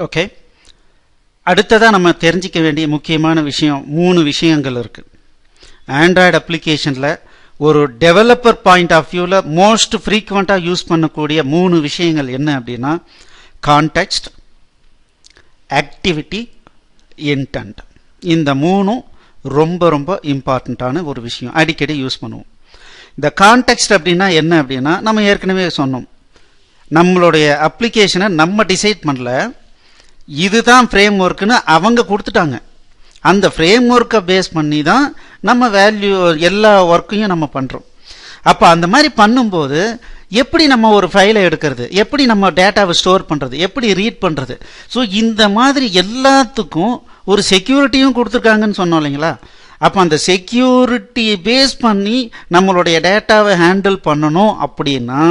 Okay, அடுத்ததாக நம்ம தெரிஞ்சிக்க வேண்டிய முக்கியமான விஷயம் 3 விஷயங்கள் இருக்குது. ஆண்ட்ராய்டு அப்ளிகேஷனில் ஒரு டெவலப்பர் பாயிண்ட் ஆஃப் வியூவில் மோஸ்ட் ஃப்ரீக்வெண்ட்டாக யூஸ் பண்ணக்கூடிய 3 விஷயங்கள் என்ன அப்படின்னா கான்டெக்ஸ்ட், ஆக்டிவிட்டி, இன்டென்ட். இந்த 3 ரொம்ப ரொம்ப இம்பார்ட்டண்ட்டான ஒரு விஷயம், அடிக்கடி யூஸ் பண்ணுவோம். இந்த கான்டெக்ஸ்ட் அப்படின்னா என்ன அப்படின்னா நம்ம ஏற்கனவே சொன்னோம், நம்மளுடைய அப்ளிகேஷனை நம்ம டிசைட் பண்ணல, இதுதான் ஃப்ரேம் ஒர்க்குன்னு அவங்க கொடுத்துட்டாங்க. அந்த ஃப்ரேம் ஒர்க்கை பேஸ் பண்ணி தான் நம்ம வேல்யூ எல்லா ஒர்க்கையும் நம்ம பண்ணுறோம். அப்போ அந்த மாதிரி பண்ணும்போது எப்படி நம்ம ஒரு ஃபைலை எடுக்கிறது, எப்படி நம்ம டேட்டாவை ஸ்டோர் பண்ணுறது, எப்படி ரீட் பண்ணுறது, ஸோ இந்த மாதிரி எல்லாத்துக்கும் ஒரு செக்யூரிட்டியும் கொடுத்துருக்காங்கன்னு சொன்னோம் இல்லைங்களா. அப்போ அந்த செக்யூரிட்டி பேஸ் பண்ணி நம்மளுடைய டேட்டாவை ஹேண்டில் பண்ணணும் அப்படின்னா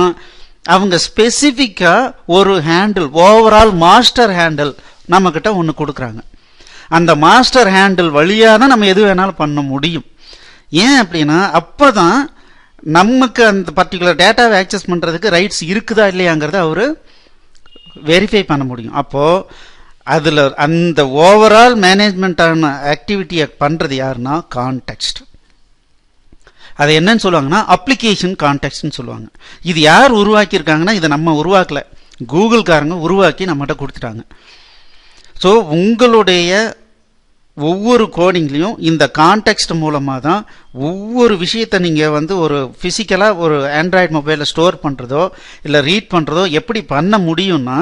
அவங்க ஸ்பெசிஃபிக்காக ஒரு ஹேண்டில், ஓவரால் மாஸ்டர் ஹேண்டில் நம்மக்கிட்ட ஒன்று கொடுக்குறாங்க. அந்த மாஸ்டர் ஹேண்டில் வழியாக தான் நம்ம எது வேணாலும் பண்ண முடியும். ஏன் அப்படின்னா அப்போ தான் நமக்கு அந்த பர்டிகுலர் டேட்டாவை ஆக்சஸ் பண்ணுறதுக்கு ரைட்ஸ் இருக்குதா இல்லையாங்கிறத அவர் வெரிஃபை பண்ண முடியும். அப்போது அதில் அந்த ஓவரால் மேனேஜ்மெண்ட்டான ஆக்டிவிட்டியை பண்ணுறது யாருன்னா கான்டெக்ஸ்ட். அதை என்னன்னு சொல்லுவாங்கன்னா அப்ளிகேஷன் கான்டெக்ஸ்ட்னு சொல்லுவாங்க. இது யார் உருவாக்கியிருக்காங்கன்னா இதை நம்ம உருவாக்கல, கூகுள்காரங்க உருவாக்கி நம்மகிட்ட கொடுத்துட்டாங்க. ஸோ உங்களுடைய ஒவ்வொரு கோடிங்லேயும் இந்த கான்டெக்ஸ்ட் மூலமாக தான் ஒவ்வொரு விஷயத்தை நீங்கள் ஒரு ஃபிசிக்கலாக ஒரு ஆண்ட்ராய்டு மொபைலில் ஸ்டோர் பண்ணுறதோ இல்லை ரீட் பண்ணுறதோ எப்படி பண்ண முடியும்னா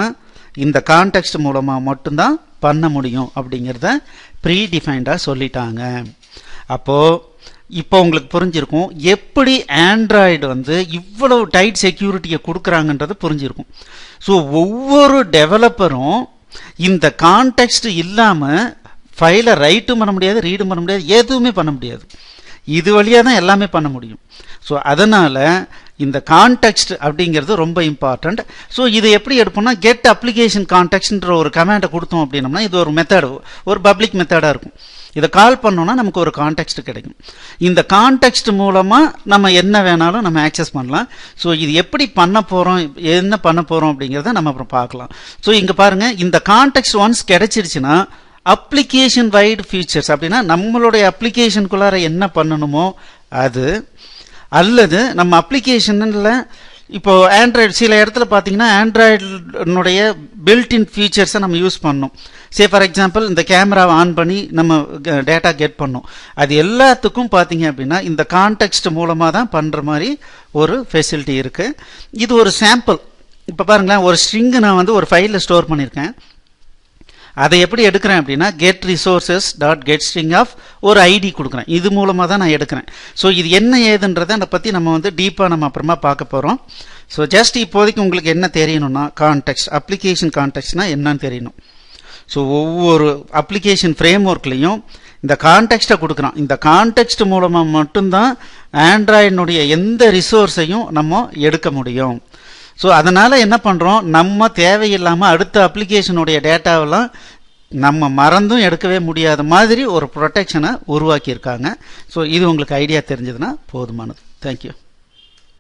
இந்த கான்டெக்ஸ்ட் மூலமாக மட்டும்தான் பண்ண முடியும் அப்படிங்கிறத ப்ரீ டிஃபைன்டாக சொல்லிட்டாங்க. அப்போது இப்போ உங்களுக்கு புரிஞ்சிருக்கும் எப்படி ஆண்ட்ராய்டு இவ்வளவு டைட் செக்யூரிட்டியை கொடுக்குறாங்கன்றது புரிஞ்சிருக்கும். ஸோ ஒவ்வொரு டெவலப்பரும் இந்த கான்டெக்ஸ்ட் இல்லாமல் ஃபைலை ரைட்டும் பண்ண முடியாது, ரீடும் பண்ண முடியாது, எதுவுமே பண்ண முடியாது. இது வழியாக தான் எல்லாமே பண்ண முடியும். ஸோ அதனால் இந்த கான்டெக்ஸ்ட் அப்படிங்கிறது ரொம்ப இம்பார்ட்டண்ட். ஸோ இது எப்படி எடுப்போம்னா கெட் அப்ளிகேஷன் கான்டெக்ஸ்ட்ன்ற ஒரு கமாண்டை கொடுத்தோம் அப்படின்னம்னா இது ஒரு மெத்தட், ஒரு பப்ளிக் மெத்தடாக இருக்கும். இதை கால் பண்ணோன்னா நமக்கு ஒரு கான்டெக்ஸ்ட் கிடைக்கும். இந்த கான்டெக்ஸ்ட் மூலமாக நம்ம என்ன வேணாலும் நம்ம ஆக்சஸ் பண்ணலாம். ஸோ இது எப்படி பண்ண போகிறோம், என்ன பண்ண போகிறோம் அப்படிங்கிறத நம்ம அப்புறம் பார்க்கலாம். ஸோ இங்கே பாருங்கள், இந்த கான்டெக்ஸ்ட் ஒன்ஸ் கிடைச்சிருச்சுன்னா அப்ளிகேஷன் வைடு ஃபீச்சர்ஸ் அப்படின்னா நம்மளுடைய அப்ளிகேஷனுக்குள்ளார என்ன பண்ணணுமோ அது, அல்லது நம்ம அப்ளிகேஷனில் இப்போ ஆண்ட்ராய்டு சில இடத்துல பார்த்தீங்கன்னா ஆண்ட்ராய்டுனுடைய பில்ட்இன் ஃபீச்சர்ஸை நம்ம யூஸ் பண்ணோம். சே ஃபார் எக்ஸாம்பிள் இந்த கேமராவை ஆன் பண்ணி நம்ம டேட்டா கெட் பண்ணோம். அது எல்லாத்துக்கும் பார்த்தீங்க அப்படின்னா இந்த கான்டெக்ஸ்ட் மூலமாக தான் பண்ணுற மாதிரி ஒரு ஃபெசிலிட்டி இருக்குது. இது ஒரு சாம்பிள். இப்போ பாருங்களேன், ஒரு ஸ்ட்ரிங்கு நான் ஒரு ஃபைலில் ஸ்டோர் பண்ணியிருக்கேன். அதை எப்படி எடுக்கிறேன் அப்படின்னா get resources dot get string of ஒரு ஐடி கொடுக்குறேன். இது மூலமாக தான் நான் எடுக்கிறேன். ஸோ இது என்ன ஏதுன்றதை அதை பற்றி நம்ம டீப்பாக நம்ம அப்புறமா பார்க்க போகிறோம். ஸோ ஜஸ்ட் இப்போதைக்கு உங்களுக்கு என்ன தெரியணும்னா கான்டெக்ஸ்ட், அப்ளிகேஷன் கான்டெக்ஸ்ட்னா என்னன்னு தெரியணும். ஸோ ஒவ்வொரு அப்ளிகேஷன் ஃப்ரேம் ஒர்க்லேயும் இந்த கான்டெக்ஸ்ட்டை கொடுக்குறோம். இந்த கான்டெக்ஸ்ட் மூலமாக மட்டும்தான் ஆண்ட்ராய்டினுடைய எந்த ரிசோர்ஸையும் நம்ம எடுக்க முடியும். ஸோ அதனால் என்ன பண்ணுறோம், நம்ம தேவையில்லாமல் அடுத்த அப்ளிகேஷனுடைய டேட்டாவெல்லாம் நம்ம மறந்தும் எடுக்கவே முடியாத மாதிரி ஒரு ப்ரொடெக்ஷனை உருவாக்கியிருக்காங்க. ஸோ இது உங்களுக்கு ஐடியா தெரிஞ்சதுன்னா போதுமானது. தேங்க்யூ.